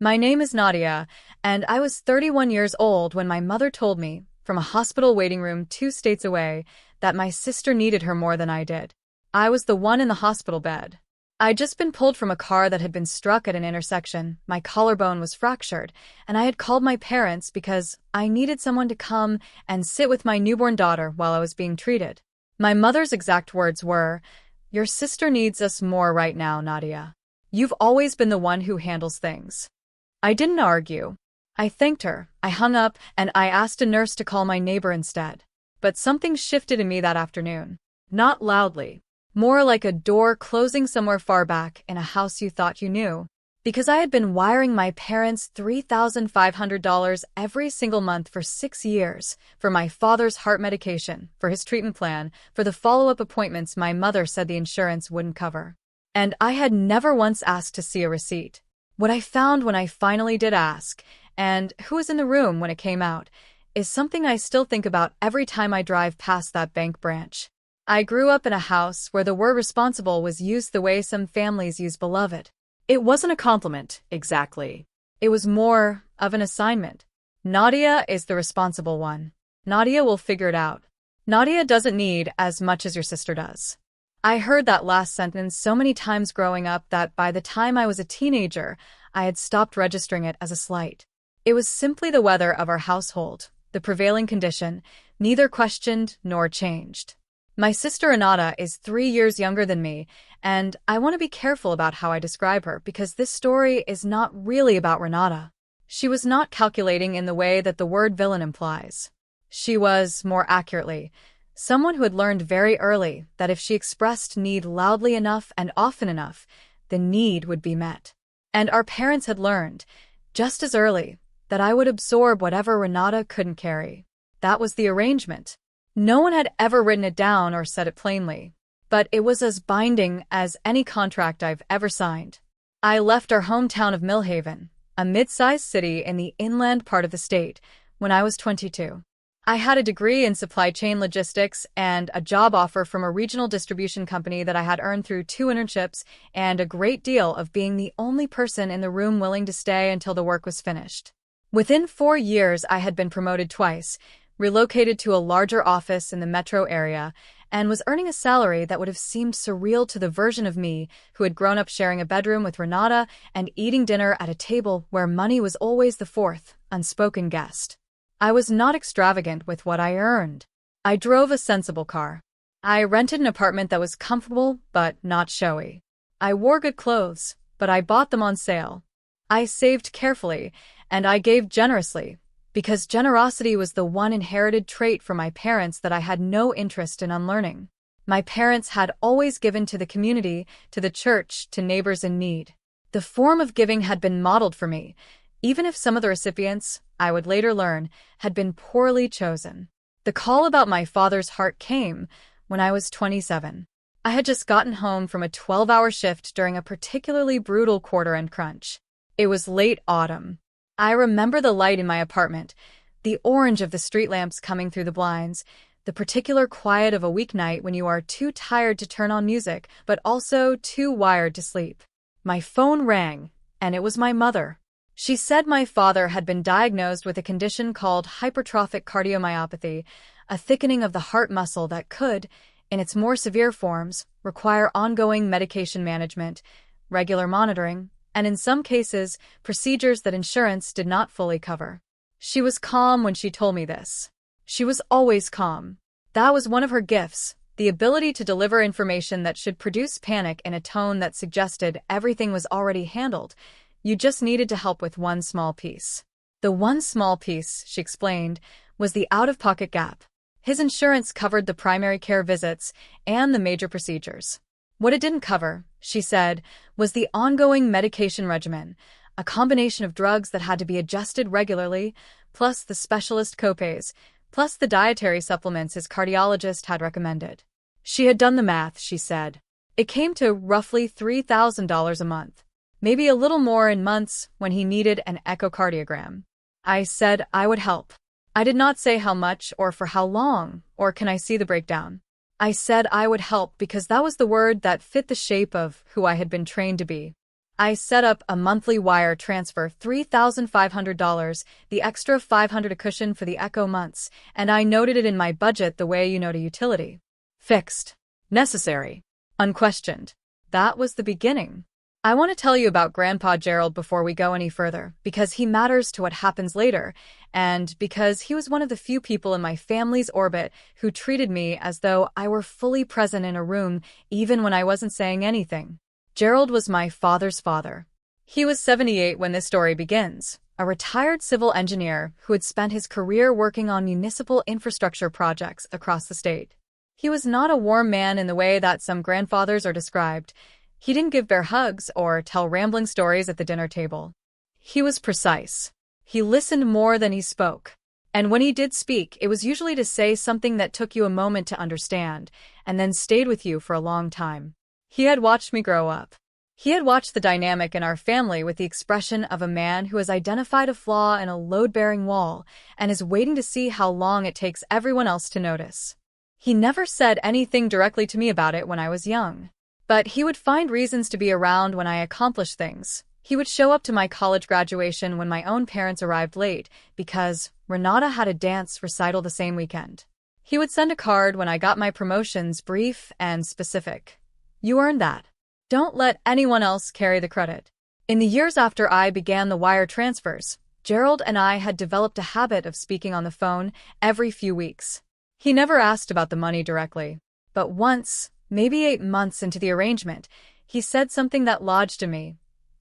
My name is Nadia, and I was 31 years old when my mother told me, from a hospital waiting room 2 states away, that my sister needed her more than I did. I was the one in the hospital bed. I'd just been pulled from a car that had been struck at an intersection, my collarbone was fractured, and I had called my parents because I needed someone to come and sit with my newborn daughter while I was being treated. My mother's exact words were, "Your sister needs us more right now, Nadia. You've always been the one who handles things." I didn't argue. I thanked her, I hung up, and I asked a nurse to call my neighbor instead. But something shifted in me that afternoon. Not loudly. More like a door closing somewhere far back in a house you thought you knew. Because I had been wiring my parents $3,500 every single month for 6 years, for my father's heart medication, for his treatment plan, for the follow-up appointments my mother said the insurance wouldn't cover. And I had never once asked to see a receipt. What I found when I finally did ask, and who was in the room when it came out, is something I still think about every time I drive past that bank branch. I grew up in a house where the word responsible was used the way some families use beloved. It wasn't a compliment, exactly. It was more of an assignment. Nadia is the responsible one. Nadia will figure it out. Nadia doesn't need as much as your sister does. I heard that last sentence so many times growing up that by the time I was a teenager, I had stopped registering it as a slight. It was simply the weather of our household, the prevailing condition, neither questioned nor changed. My sister Renata is 3 years younger than me, and I want to be careful about how I describe her because this story is not really about Renata. She was not calculating in the way that the word villain implies. She was, more accurately, someone who had learned very early that if she expressed need loudly enough and often enough, the need would be met. And our parents had learned, just as early, that I would absorb whatever Renata couldn't carry. That was the arrangement. No one had ever written it down or said it plainly, but it was as binding as any contract I've ever signed. I left our hometown of Millhaven, a mid-sized city in the inland part of the state, when I was 22. I had a degree in supply chain logistics and a job offer from a regional distribution company that I had earned through 2 internships and a great deal of being the only person in the room willing to stay until the work was finished. Within 4 years, I had been promoted twice, relocated to a larger office in the metro area, and was earning a salary that would have seemed surreal to the version of me who had grown up sharing a bedroom with Renata and eating dinner at a table where money was always the fourth, unspoken guest. I was not extravagant with what I earned. I drove a sensible car. I rented an apartment that was comfortable but not showy. I wore good clothes, but I bought them on sale. I saved carefully, and I gave generously, because generosity was the one inherited trait from my parents that I had no interest in unlearning. My parents had always given to the community, to the church, to neighbors in need. The form of giving had been modeled for me, even if some of the recipients, I would later learn, had been poorly chosen. The call about my father's heart came when I was 27. I had just gotten home from a 12-hour shift during a particularly brutal quarter-end crunch. It was late autumn. I remember the light in my apartment, the orange of the street lamps coming through the blinds, the particular quiet of a weeknight when you are too tired to turn on music, but also too wired to sleep. My phone rang, and it was my mother. She said my father had been diagnosed with a condition called hypertrophic cardiomyopathy, a thickening of the heart muscle that could, in its more severe forms, require ongoing medication management, regular monitoring, and in some cases, procedures that insurance did not fully cover. She was calm when she told me this. She was always calm. That was one of her gifts, the ability to deliver information that should produce panic in a tone that suggested everything was already handled. You just needed to help with one small piece. The one small piece, she explained, was the out-of-pocket gap. His insurance covered the primary care visits and the major procedures. What it didn't cover, she said, was the ongoing medication regimen, a combination of drugs that had to be adjusted regularly, plus the specialist copays, plus the dietary supplements his cardiologist had recommended. She had done the math, she said. It came to roughly $3,000 a month, maybe a little more in months when he needed an echocardiogram. I said I would help. I did not say how much or for how long, or can I see the breakdown. I said I would help because that was the word that fit the shape of who I had been trained to be. I set up a monthly wire transfer, $3,500, the extra $500 a cushion for the echo months, and I noted it in my budget the way you note a utility. Fixed. Necessary. Unquestioned. That was the beginning. I want to tell you about Grandpa Gerald before we go any further, because he matters to what happens later, and because he was one of the few people in my family's orbit who treated me as though I were fully present in a room even when I wasn't saying anything. Gerald was my father's father. He was 78 when this story begins, a retired civil engineer who had spent his career working on municipal infrastructure projects across the state. He was not a warm man in the way that some grandfathers are described. He didn't give bear hugs or tell rambling stories at the dinner table. He was precise. He listened more than he spoke. And when he did speak, it was usually to say something that took you a moment to understand, and then stayed with you for a long time. He had watched me grow up. He had watched the dynamic in our family with the expression of a man who has identified a flaw in a load-bearing wall and is waiting to see how long it takes everyone else to notice. He never said anything directly to me about it when I was young. But he would find reasons to be around when I accomplished things. He would show up to my college graduation when my own parents arrived late because Renata had a dance recital the same weekend. He would send a card when I got my promotions, brief and specific. You earned that. Don't let anyone else carry the credit. In the years after I began the wire transfers, Gerald and I had developed a habit of speaking on the phone every few weeks. He never asked about the money directly, but once, maybe 8 months into the arrangement, he said something that lodged in me.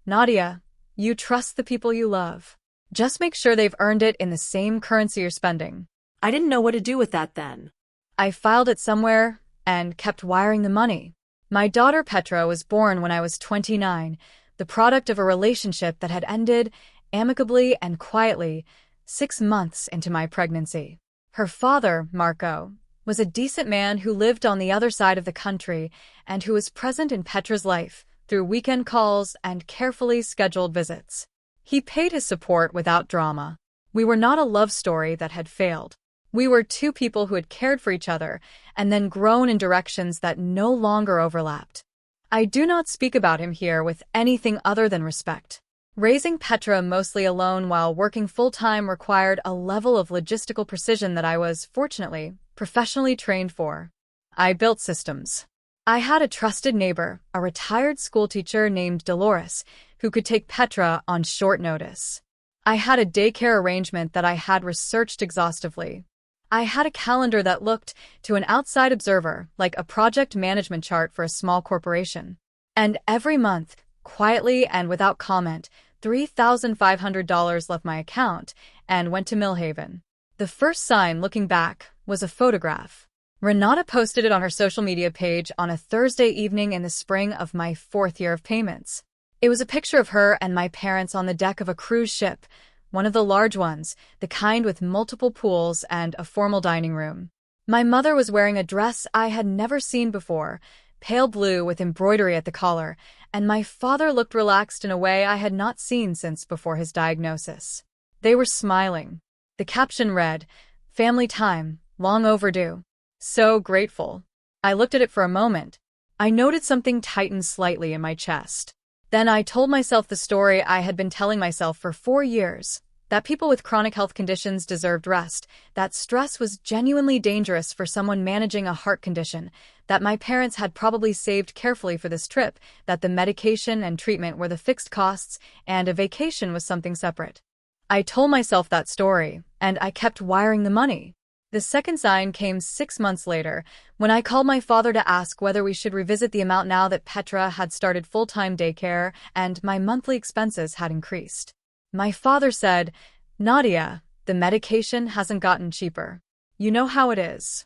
Nadia, you trust the people you love. Just make sure they've earned it in the same currency you're spending. I didn't know what to do with that then. I filed it somewhere and kept wiring the money. My daughter Petra was born when I was 29, the product of a relationship that had ended amicably and quietly 6 months into my pregnancy. Her father, Marco, was a decent man who lived on the other side of the country and who was present in Petra's life through weekend calls and carefully scheduled visits. He paid his support without drama. We were not a love story that had failed. We were two people who had cared for each other and then grown in directions that no longer overlapped. I do not speak about him here with anything other than respect. Raising Petra mostly alone while working full-time required a level of logistical precision that I was, fortunately, professionally trained for. I built systems. I had a trusted neighbor, a retired schoolteacher named Dolores, who could take Petra on short notice. I had a daycare arrangement that I had researched exhaustively. I had a calendar that looked, to an outside observer, like a project management chart for a small corporation. And every month, quietly and without comment, $3,500 left my account and went to Millhaven. The first sign, looking back, was a photograph. Renata posted it on her social media page on a Thursday evening in the spring of my 4th year of payments. It was a picture of her and my parents on the deck of a cruise ship, one of the large ones, the kind with multiple pools and a formal dining room. My mother was wearing a dress I had never seen before, pale blue with embroidery at the collar, and my father looked relaxed in a way I had not seen since before his diagnosis. They were smiling. The caption read, "Family time, long overdue." So grateful. I looked at it for a moment. I noted something tighten slightly in my chest. Then I told myself the story I had been telling myself for 4 years, that people with chronic health conditions deserved rest, that stress was genuinely dangerous for someone managing a heart condition, that my parents had probably saved carefully for this trip, that the medication and treatment were the fixed costs, and a vacation was something separate. I told myself that story, and I kept wiring the money. The second sign came 6 months later, when I called my father to ask whether we should revisit the amount now that Petra had started full-time daycare and my monthly expenses had increased. My father said, "Nadia, the medication hasn't gotten cheaper. You know how it is."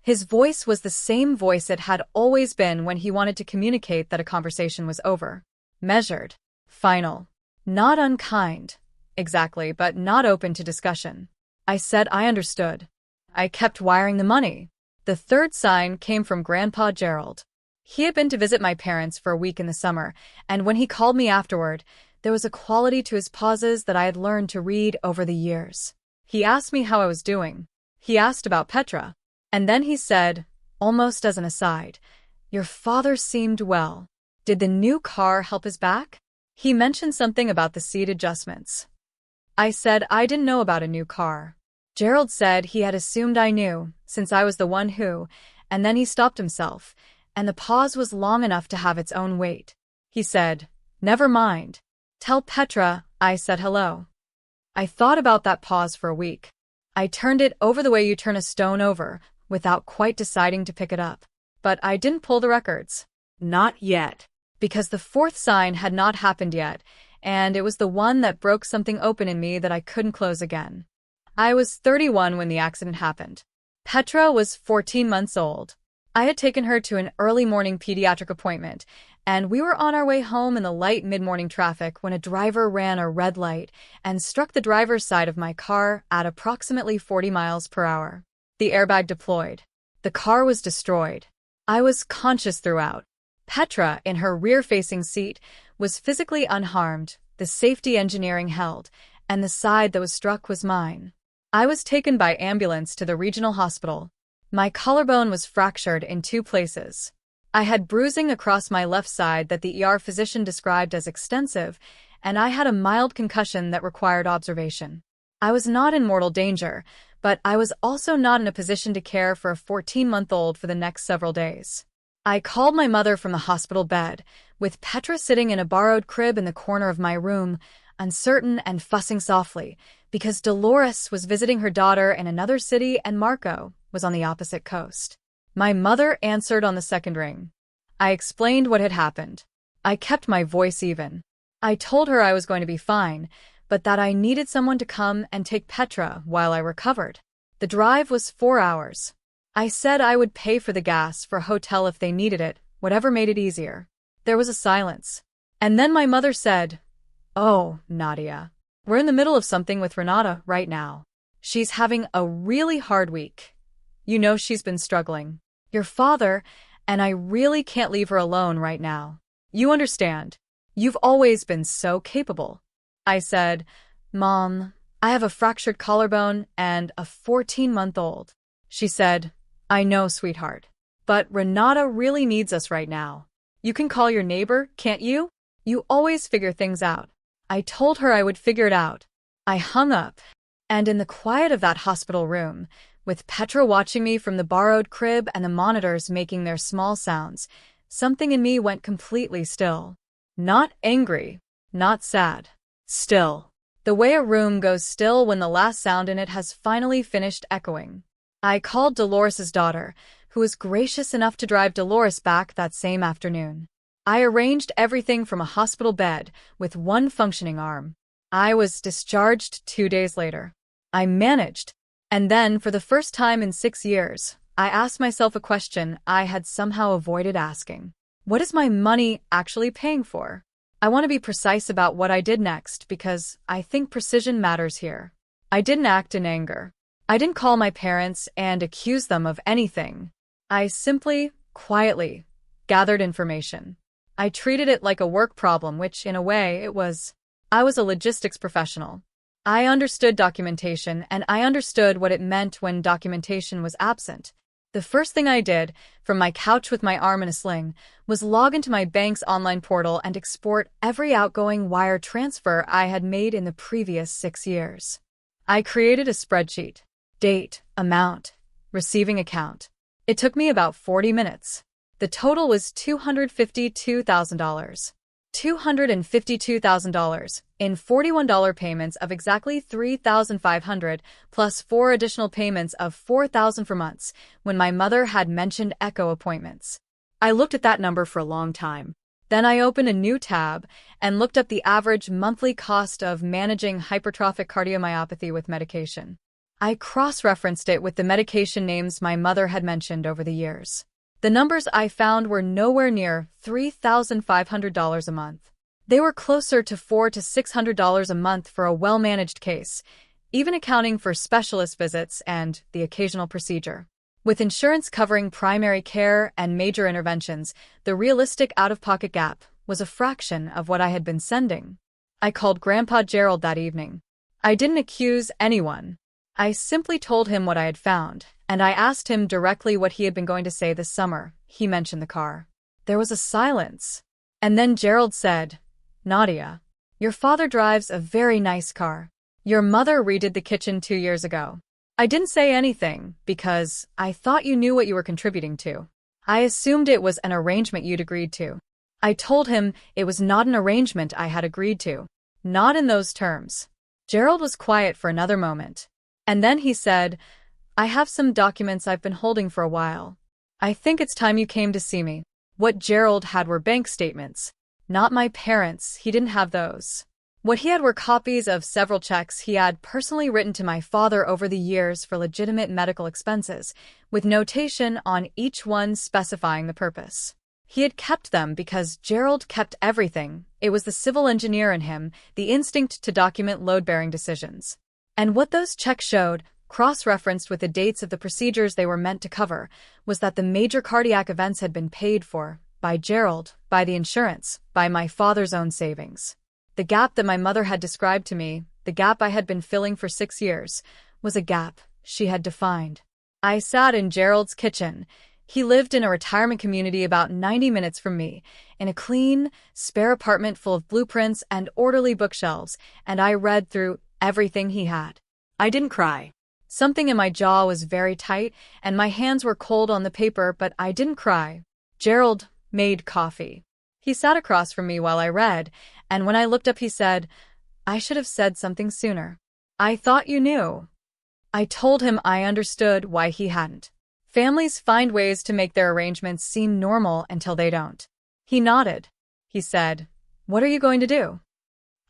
His voice was the same voice it had always been when he wanted to communicate that a conversation was over. Measured. Final. Not unkind. Exactly, but not open to discussion. I said I understood. I kept wiring the money. The third sign came from Grandpa Gerald. He had been to visit my parents for a week in the summer, and when he called me afterward, there was a quality to his pauses that I had learned to read over the years. He asked me how I was doing. He asked about Petra. And then he said, almost as an aside, "Your father seemed well. Did the new car help his back?" He mentioned something about the seat adjustments. I said I didn't know about a new car. Gerald said he had assumed I knew, since I was the one who, and then he stopped himself, and the pause was long enough to have its own weight. He said, "Never mind. Tell Petra I said hello." I thought about that pause for a week. I turned it over the way you turn a stone over, without quite deciding to pick it up. But I didn't pull the records. Not yet. Because the fourth sign had not happened yet, and it was the one that broke something open in me that I couldn't close again. I was 31 when the accident happened. Petra was 14 months old. I had taken her to an early morning pediatric appointment, and we were on our way home in the light mid-morning traffic when a driver ran a red light and struck the driver's side of my car at approximately 40 miles per hour. The airbag deployed. The car was destroyed. I was conscious throughout. Petra, in her rear-facing seat, was physically unharmed, the safety engineering held, and the side that was struck was mine. I was taken by ambulance to the regional hospital. My collarbone was fractured in 2 places. I had bruising across my left side that the ER physician described as extensive, and I had a mild concussion that required observation. I was not in mortal danger, but I was also not in a position to care for a 14-month-old for the next several days. I called my mother from the hospital bed, with Petra sitting in a borrowed crib in the corner of my room, uncertain and fussing softly, because Dolores was visiting her daughter in another city and Marco was on the opposite coast. My mother answered on the second ring. I explained what had happened. I kept my voice even. I told her I was going to be fine, but that I needed someone to come and take Petra while I recovered. The drive was 4 hours. I said I would pay for the gas for a hotel if they needed it, whatever made it easier. There was a silence. And then my mother said, "Oh, Nadia, we're in the middle of something with Renata right now. She's having a really hard week. You know she's been struggling. Your father, and I really can't leave her alone right now. You understand. You've always been so capable." I said, "Mom, I have a fractured collarbone and a 14-month-old. She said, "I know, sweetheart. But Renata really needs us right now. You can call your neighbor, can't you? You always figure things out." I told her I would figure it out. I hung up, and in the quiet of that hospital room, with Petra watching me from the borrowed crib and the monitors making their small sounds, something in me went completely still. Not angry, not sad. Still. The way a room goes still when the last sound in it has finally finished echoing. I called Dolores's daughter, who was gracious enough to drive Dolores back that same afternoon. I arranged everything from a hospital bed with one functioning arm. I was discharged 2 days later. I managed. And then, for the first time in 6 years, I asked myself a question I had somehow avoided asking. What is my money actually paying for? I want to be precise about what I did next because I think precision matters here. I didn't act in anger. I didn't call my parents and accuse them of anything. I simply, quietly, gathered information. I treated it like a work problem, which, in a way, it was. I was a logistics professional. I understood documentation, and I understood what it meant when documentation was absent. The first thing I did, from my couch with my arm in a sling, was log into my bank's online portal and export every outgoing wire transfer I had made in the previous 6 years. I created a spreadsheet. Date, amount, receiving account. It took me about 40 minutes. The total was $252,000. $252,000 in $41 payments of exactly $3,500 plus 4 additional payments of $4,000 for months when my mother had mentioned echo appointments. I looked at that number for a long time. Then I opened a new tab and looked up the average monthly cost of managing hypertrophic cardiomyopathy with medication. I cross-referenced it with the medication names my mother had mentioned over the years. The numbers I found were nowhere near $3,500 a month. They were closer to $400 to $600 a month for a well-managed case, even accounting for specialist visits and the occasional procedure. With insurance covering primary care and major interventions, the realistic out-of-pocket gap was a fraction of what I had been sending. I called Grandpa Gerald that evening. I didn't accuse anyone. I simply told him what I had found, and I asked him directly what he had been going to say this summer. He mentioned the car. There was a silence. And then Gerald said, Nadia, your father drives a very nice car. Your mother redid the kitchen 2 years ago. I didn't say anything because I thought you knew what you were contributing to. I assumed it was an arrangement you'd agreed to. I told him it was not an arrangement I had agreed to. Not in those terms. Gerald was quiet for another moment. And then he said, I have some documents I've been holding for a while. I think it's time you came to see me. What Gerald had were bank statements. Not my parents, he didn't have those. What he had were copies of several checks he had personally written to my father over the years for legitimate medical expenses, with notation on each one specifying the purpose. He had kept them because Gerald kept everything. It was the civil engineer in him, the instinct to document load-bearing decisions. And what those checks showed, cross-referenced with the dates of the procedures they were meant to cover, was that the major cardiac events had been paid for, by Gerald, by the insurance, by my father's own savings. The gap that my mother had described to me, the gap I had been filling for 6 years, was a gap she had defined. I sat in Gerald's kitchen. He lived in a retirement community about 90 minutes from me, in a clean, spare apartment full of blueprints and orderly bookshelves, and I read through everything he had. I didn't cry. Something in my jaw was very tight, and my hands were cold on the paper, but I didn't cry. Gerald made coffee. He sat across from me while I read, and when I looked up he said, I should have said something sooner. I thought you knew. I told him I understood why he hadn't. Families find ways to make their arrangements seem normal until they don't. He nodded. He said, What are you going to do?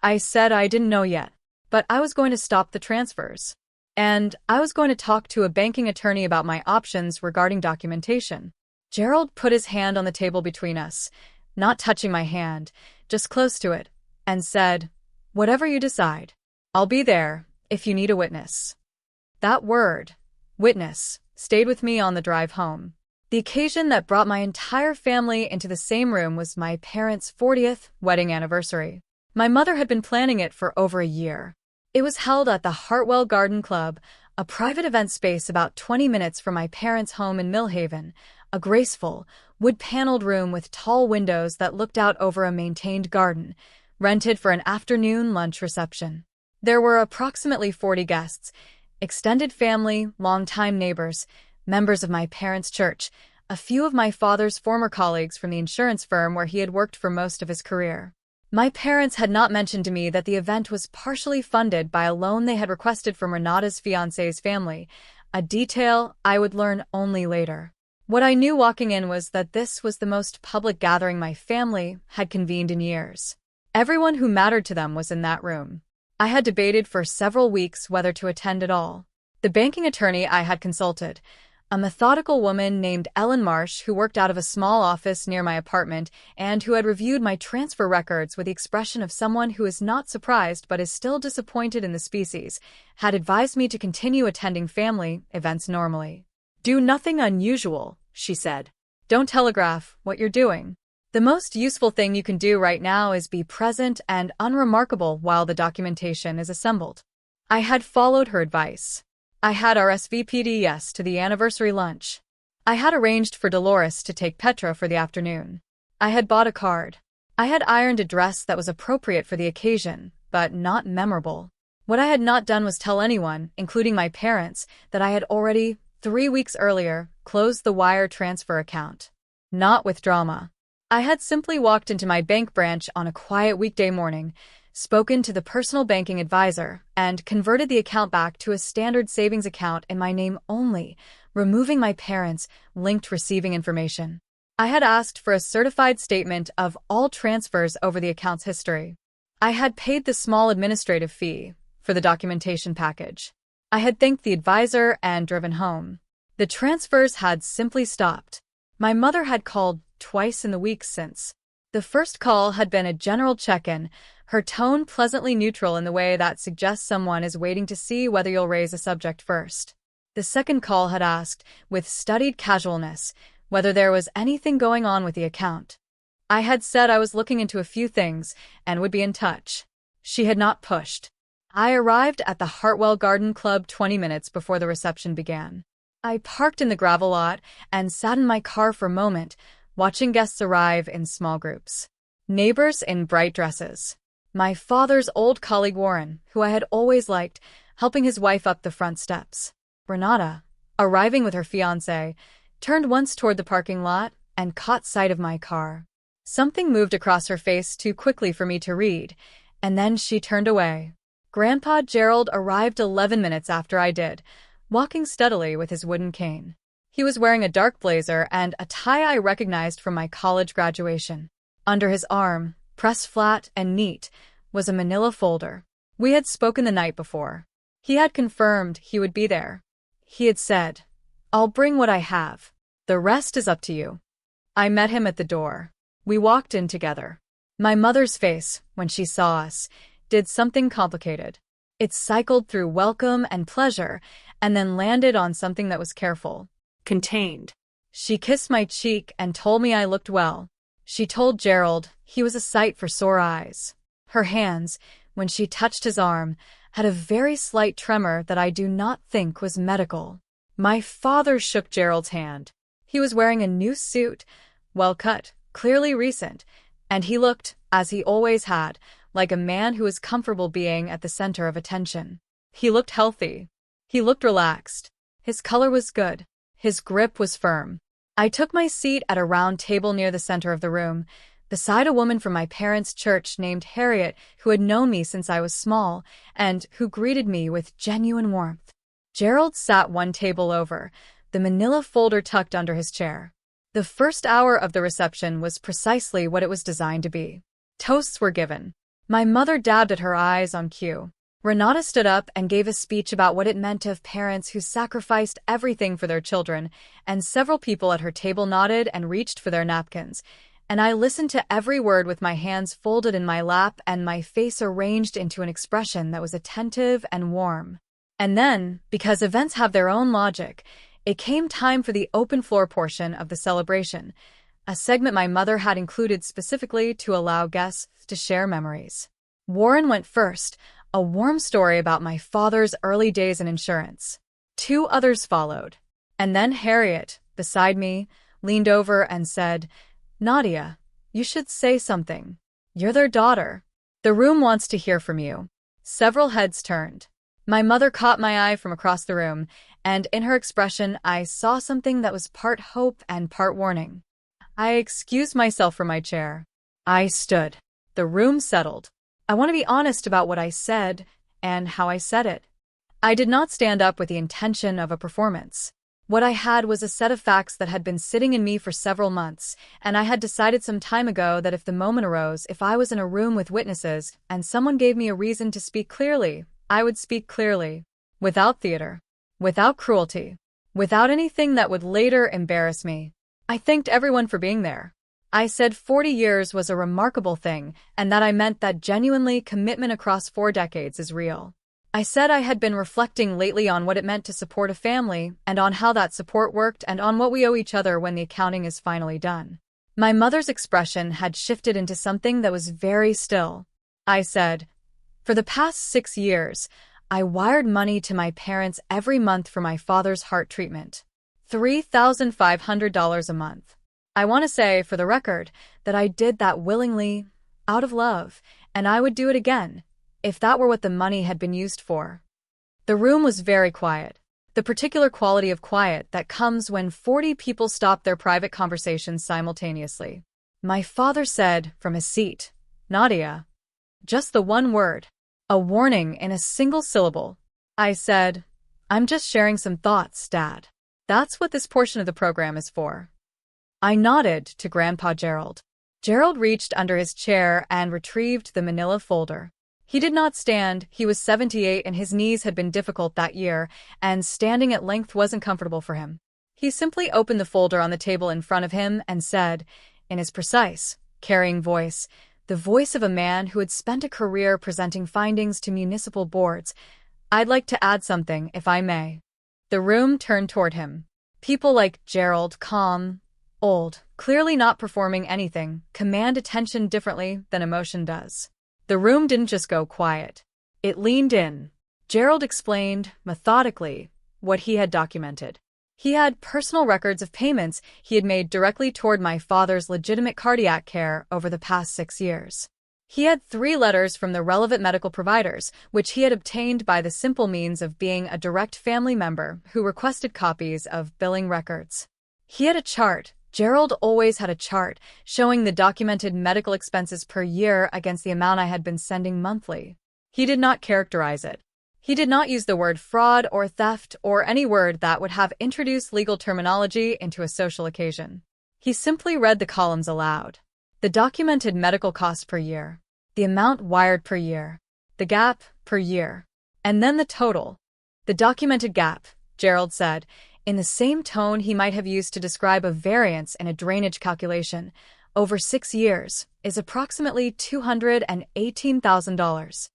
I said I didn't know yet, but I was going to stop the transfers. And I was going to talk to a banking attorney about my options regarding documentation. Gerald put his hand on the table between us, not touching my hand, just close to it, and said, Whatever you decide, I'll be there if you need a witness. That word, witness, stayed with me on the drive home. The occasion that brought my entire family into the same room was my parents' 40th wedding anniversary. My mother had been planning it for over a year. It was held at the Hartwell Garden Club, a private event space about 20 minutes from my parents' home in Millhaven, a graceful, wood-paneled room with tall windows that looked out over a maintained garden, rented for an afternoon lunch reception. There were approximately 40 guests, extended family, longtime neighbors, members of my parents' church, a few of my father's former colleagues from the insurance firm where he had worked for most of his career. My parents had not mentioned to me that the event was partially funded by a loan they had requested from Renata's fiancé's family, a detail I would learn only later. What I knew walking in was that this was the most public gathering my family had convened in years. Everyone who mattered to them was in that room. I had debated for several weeks whether to attend at all. The banking attorney I had consulted, a methodical woman named Ellen Marsh who worked out of a small office near my apartment and who had reviewed my transfer records with the expression of someone who is not surprised but is still disappointed in the species, had advised me to continue attending family events normally. Do nothing unusual, she said. Don't telegraph what you're doing. The most useful thing you can do right now is be present and unremarkable while the documentation is assembled. I had followed her advice. I had RSVP'd yes to the anniversary lunch. I had arranged for Dolores to take Petra for the afternoon. I had bought a card. I had ironed a dress that was appropriate for the occasion, but not memorable. What I had not done was tell anyone, including my parents, that I had already, 3 weeks earlier, closed the wire transfer account. Not with drama. I had simply walked into my bank branch on a quiet weekday morning, spoken to the personal banking advisor, and converted the account back to a standard savings account in my name only, removing my parents' linked receiving information. I had asked for a certified statement of all transfers over the account's history. I had paid the small administrative fee for the documentation package. I had thanked the advisor and driven home. The transfers had simply stopped. My mother had called twice in the week since. The first call had been a general check-in, her tone pleasantly neutral in the way that suggests someone is waiting to see whether you'll raise a subject first. The second call had asked, with studied casualness, whether there was anything going on with the account. I had said I was looking into a few things and would be in touch. She had not pushed. I arrived at the Hartwell Garden Club 20 minutes before the reception began. I parked in the gravel lot and sat in my car for a moment, watching guests arrive in small groups. Neighbors in bright dresses. My father's old colleague Warren, who I had always liked, helping his wife up the front steps. Renata, arriving with her fiancé, turned once toward the parking lot and caught sight of my car. Something moved across her face too quickly for me to read, and then she turned away. Grandpa Gerald arrived 11 minutes after I did, walking steadily with his wooden cane. He was wearing a dark blazer and a tie I recognized from my college graduation. Under his arm, pressed flat and neat, was a manila folder. We had spoken the night before. He had confirmed he would be there. He had said, "I'll bring what I have. The rest is up to you." I met him at the door. We walked in together. My mother's face, when she saw us, did something complicated. It cycled through welcome and pleasure, and then landed on something that was careful. Contained. She kissed my cheek and told me I looked well. She told Gerald he was a sight for sore eyes. Her hands, when she touched his arm, had a very slight tremor that I do not think was medical. My father shook Gerald's hand. He was wearing a new suit, well cut, clearly recent, and he looked, as he always had, like a man who was comfortable being at the center of attention. He looked healthy. He looked relaxed. His color was good. His grip was firm. I took my seat at a round table near the center of the room, beside a woman from my parents' church named Harriet, who had known me since I was small, and who greeted me with genuine warmth. Gerald sat one table over, the manila folder tucked under his chair. The first hour of the reception was precisely what it was designed to be. Toasts were given. My mother dabbed at her eyes on cue. Renata stood up and gave a speech about what it meant to have parents who sacrificed everything for their children, and several people at her table nodded and reached for their napkins, and I listened to every word with my hands folded in my lap and my face arranged into an expression that was attentive and warm. And then, because events have their own logic, it came time for the open floor portion of the celebration, a segment my mother had included specifically to allow guests to share memories. Warren went first, a warm story about my father's early days in insurance. Two others followed. And then Harriet, beside me, leaned over and said, "Nadia, you should say something. You're their daughter. The room wants to hear from you." Several heads turned. My mother caught my eye from across the room, and in her expression I saw something that was part hope and part warning. I excused myself from my chair. I stood. The room settled. I want to be honest about what I said and how I said it. I did not stand up with the intention of a performance. What I had was a set of facts that had been sitting in me for several months, and I had decided some time ago that if the moment arose, if I was in a room with witnesses, and someone gave me a reason to speak clearly, I would speak clearly, without theater, without cruelty, without anything that would later embarrass me. I thanked everyone for being there. I said 40 years was a remarkable thing, and that I meant that genuinely commitment across 4 decades is real. I said I had been reflecting lately on what it meant to support a family, and on how that support worked, and on what we owe each other when the accounting is finally done. My mother's expression had shifted into something that was very still. I said, "For the past 6 years, I wired money to my parents every month for my father's heart treatment. $3,500 a month. I want to say, for the record, that I did that willingly, out of love, and I would do it again, if that were what the money had been used for." The room was very quiet, the particular quality of quiet that comes when 40 people stop their private conversations simultaneously. My father said, from his seat, "Nadia." Just the one word. A warning in a single syllable. I said, "I'm just sharing some thoughts, Dad. That's what this portion of the program is for." I nodded to Grandpa Gerald. Gerald reached under his chair and retrieved the manila folder. He did not stand. He was 78 and his knees had been difficult that year, and standing at length wasn't comfortable for him. He simply opened the folder on the table in front of him and said, in his precise, carrying voice, the voice of a man who had spent a career presenting findings to municipal boards, "I'd like to add something, if I may." The room turned toward him. People like Gerald, calm, old, clearly not performing anything, command attention differently than emotion does. The room didn't just go quiet. It leaned in. Gerald explained, methodically, what he had documented. He had personal records of payments he had made directly toward my father's legitimate cardiac care over the past 6 years. He had 3 letters from the relevant medical providers, which he had obtained by the simple means of being a direct family member who requested copies of billing records. He had a chart. Gerald always had a chart showing the documented medical expenses per year against the amount I had been sending monthly. He did not characterize it. He did not use the word fraud or theft or any word that would have introduced legal terminology into a social occasion. He simply read the columns aloud. The documented medical cost per year, the amount wired per year, the gap per year, and then the total. The documented gap, Gerald said, in the same tone he might have used to describe a variance in a drainage calculation, over 6 years, is approximately $218,000.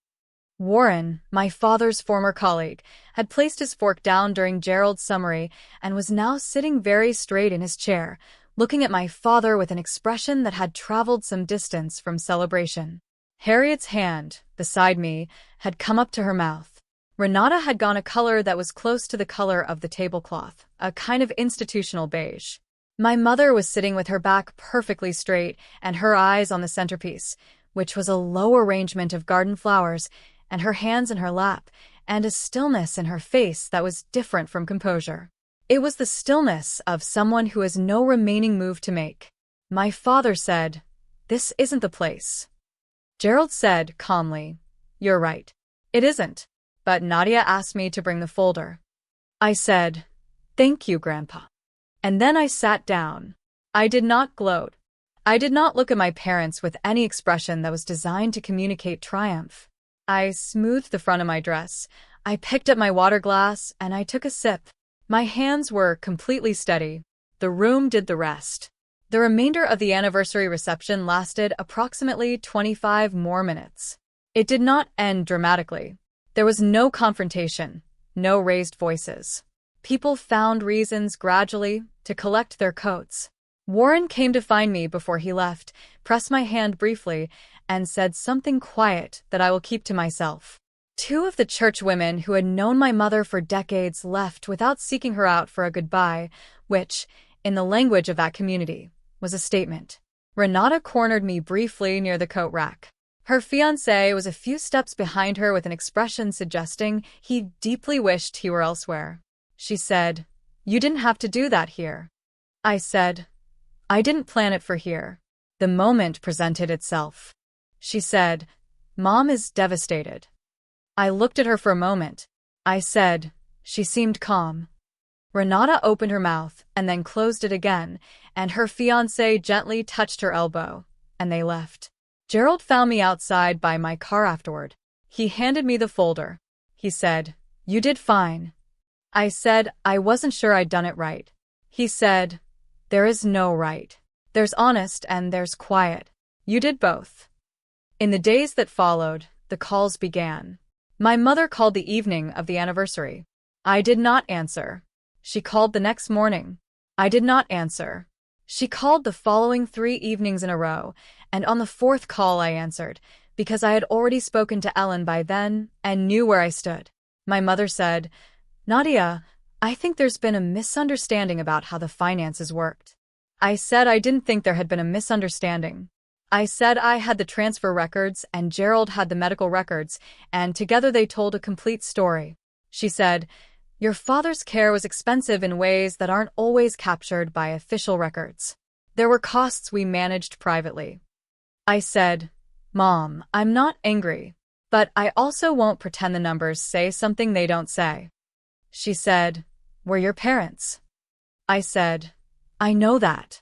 Warren, my father's former colleague, had placed his fork down during Gerald's summary and was now sitting very straight in his chair, looking at my father with an expression that had traveled some distance from celebration. Harriet's hand, beside me, had come up to her mouth. Renata had gone a color that was close to the color of the tablecloth, a kind of institutional beige. My mother was sitting with her back perfectly straight and her eyes on the centerpiece, which was a low arrangement of garden flowers, and her hands in her lap, and a stillness in her face that was different from composure. It was the stillness of someone who has no remaining move to make. My father said, "This isn't the place." Gerald said calmly, "You're right. It isn't. But Nadia asked me to bring the folder." I said, "Thank you, Grandpa." And then I sat down. I did not gloat. I did not look at my parents with any expression that was designed to communicate triumph. I smoothed the front of my dress. I picked up my water glass, and I took a sip. My hands were completely steady. The room did the rest. The remainder of the anniversary reception lasted approximately 25 more minutes. It did not end dramatically. There was no confrontation, no raised voices. People found reasons gradually to collect their coats. Warren came to find me before he left, pressed my hand briefly, and said something quiet that I will keep to myself. 2 of the church women who had known my mother for decades left without seeking her out for a goodbye, which, in the language of that community, was a statement. Renata cornered me briefly near the coat rack. Her fiancé was a few steps behind her with an expression suggesting he deeply wished he were elsewhere. She said, "You didn't have to do that here." I said, "I didn't plan it for here. The moment presented itself." She said, "Mom is devastated." I looked at her for a moment. I said, "She seemed calm." Renata opened her mouth and then closed it again, and her fiancé gently touched her elbow, and they left. Gerald found me outside by my car afterward. He handed me the folder. He said, "You did fine." I said I wasn't sure I'd done it right. He said, "There is no right. There's honest and there's quiet. You did both." In the days that followed, the calls began. My mother called the evening of the anniversary. I did not answer. She called the next morning. I did not answer. She called the following 3 evenings in a row, and on the 4th call I answered, because I had already spoken to Ellen by then and knew where I stood. My mother said, "Nadia, I think there's been a misunderstanding about how the finances worked." I said I didn't think there had been a misunderstanding. I said I had the transfer records and Gerald had the medical records, and together they told a complete story. She said, "Your father's care was expensive in ways that aren't always captured by official records. There were costs we managed privately." I said, "Mom, I'm not angry, but I also won't pretend the numbers say something they don't say." She said, "We're your parents." I said, "I know that."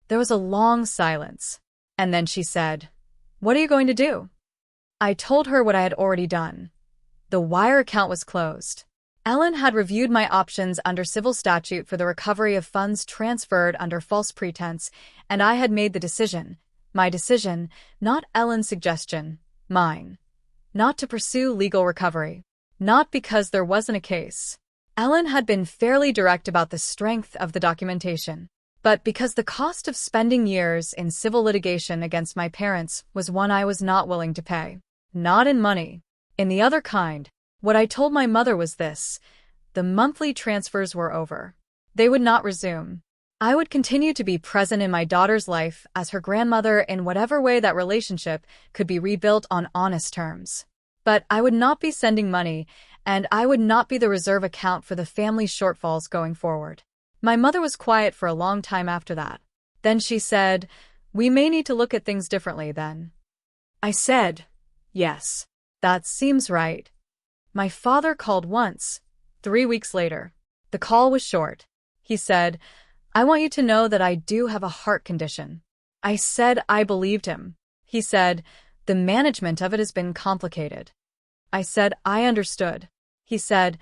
There was a long silence, and then she said, "What are you going to do?" I told her what I had already done. The wire account was closed. Ellen had reviewed my options under civil statute for the recovery of funds transferred under false pretense, and I had made the decision, my decision, not Ellen's suggestion, mine. Not to pursue legal recovery. Not because there wasn't a case. Ellen had been fairly direct about the strength of the documentation, but because the cost of spending years in civil litigation against my parents was one I was not willing to pay. Not in money. In the other kind. What I told my mother was this: the monthly transfers were over. They would not resume. I would continue to be present in my daughter's life as her grandmother in whatever way that relationship could be rebuilt on honest terms. But I would not be sending money, and I would not be the reserve account for the family's shortfalls going forward. My mother was quiet for a long time after that. Then she said, "We may need to look at things differently then." I said, "Yes, that seems right." My father called once, 3 weeks later. The call was short. He said, "I want you to know that I do have a heart condition." I said I believed him. He said, "The management of it has been complicated." I said I understood. He said,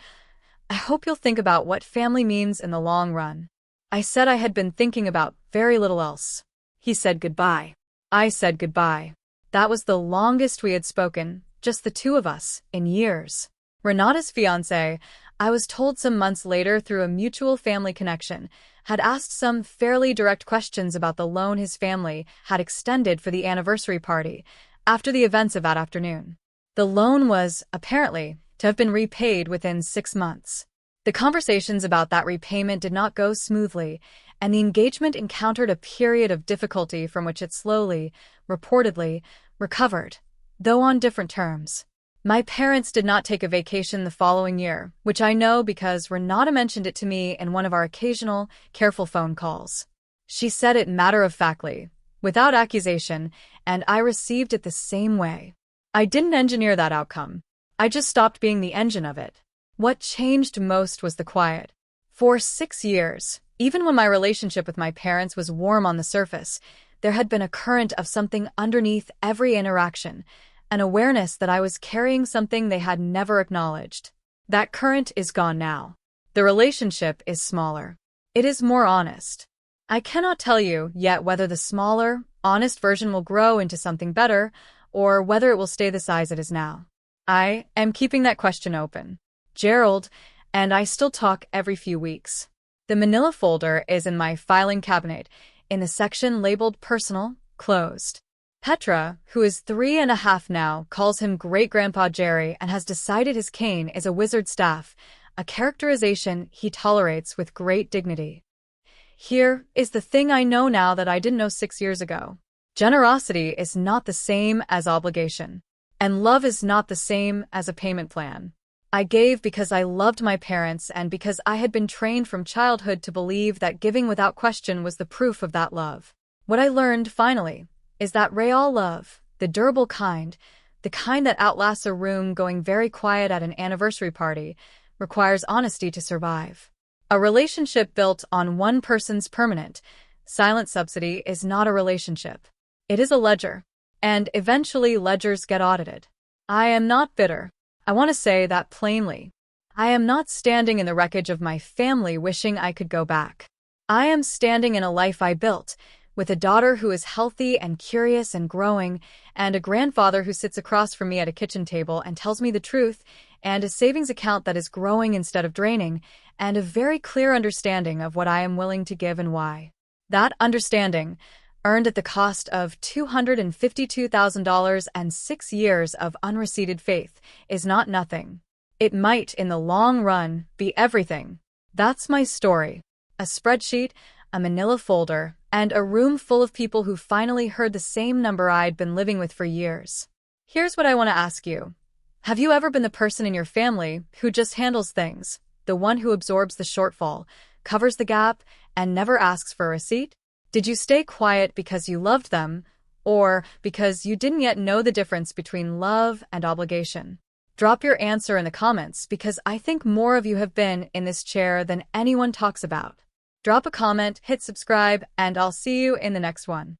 "I hope you'll think about what family means in the long run." I said I had been thinking about very little else. He said goodbye. I said goodbye. That was the longest we had spoken, just the two of us, in years. Renata's fiancé, I was told some months later through a mutual family connection, had asked some fairly direct questions about the loan his family had extended for the anniversary party after the events of that afternoon. The loan was, apparently, to have been repaid within 6 months. The conversations about that repayment did not go smoothly, and the engagement encountered a period of difficulty from which it slowly, reportedly, recovered, though on different terms. My parents did not take a vacation the following year, which I know because Renata mentioned it to me in one of our occasional, careful phone calls. She said it matter-of-factly, without accusation, and I received it the same way. I didn't engineer that outcome. I just stopped being the engine of it. What changed most was the quiet. For 6 years, even when my relationship with my parents was warm on the surface, there had been a current of something underneath every interaction, an awareness that I was carrying something they had never acknowledged. That current is gone now. The relationship is smaller. It is more honest. I cannot tell you yet whether the smaller, honest version will grow into something better, or whether it will stay the size it is now. I am keeping that question open. Gerald and I still talk every few weeks. The manila folder is in my filing cabinet, in the section labeled Personal, Closed. Petra, who is 3.5 now, calls him Great-Grandpa Jerry and has decided his cane is a wizard staff, a characterization he tolerates with great dignity. Here is the thing I know now that I didn't know 6 years ago. Generosity is not the same as obligation, and love is not the same as a payment plan. I gave because I loved my parents and because I had been trained from childhood to believe that giving without question was the proof of that love. What I learned, finally, is that real love, the durable kind, the kind that outlasts a room going very quiet at an anniversary party, requires honesty to survive. A relationship built on one person's permanent, silent subsidy is not a relationship. It is a ledger, and eventually ledgers get audited. I am not bitter. I want to say that plainly. I am not standing in the wreckage of my family wishing I could go back. I am standing in a life I built, with a daughter who is healthy and curious and growing, and a grandfather who sits across from me at a kitchen table and tells me the truth, and a savings account that is growing instead of draining, and a very clear understanding of what I am willing to give and why. That understanding, earned at the cost of $252,000 and 6 years of unreceded faith, is not nothing. It might, in the long run, be everything. That's my story. A spreadsheet, a manila folder, and a room full of people who finally heard the same number I'd been living with for years. Here's what I want to ask you. Have you ever been the person in your family who just handles things, the one who absorbs the shortfall, covers the gap, and never asks for a receipt? Did you stay quiet because you loved them, or because you didn't yet know the difference between love and obligation? Drop your answer in the comments because I think more of you have been in this chair than anyone talks about. Drop a comment, hit subscribe, and I'll see you in the next one.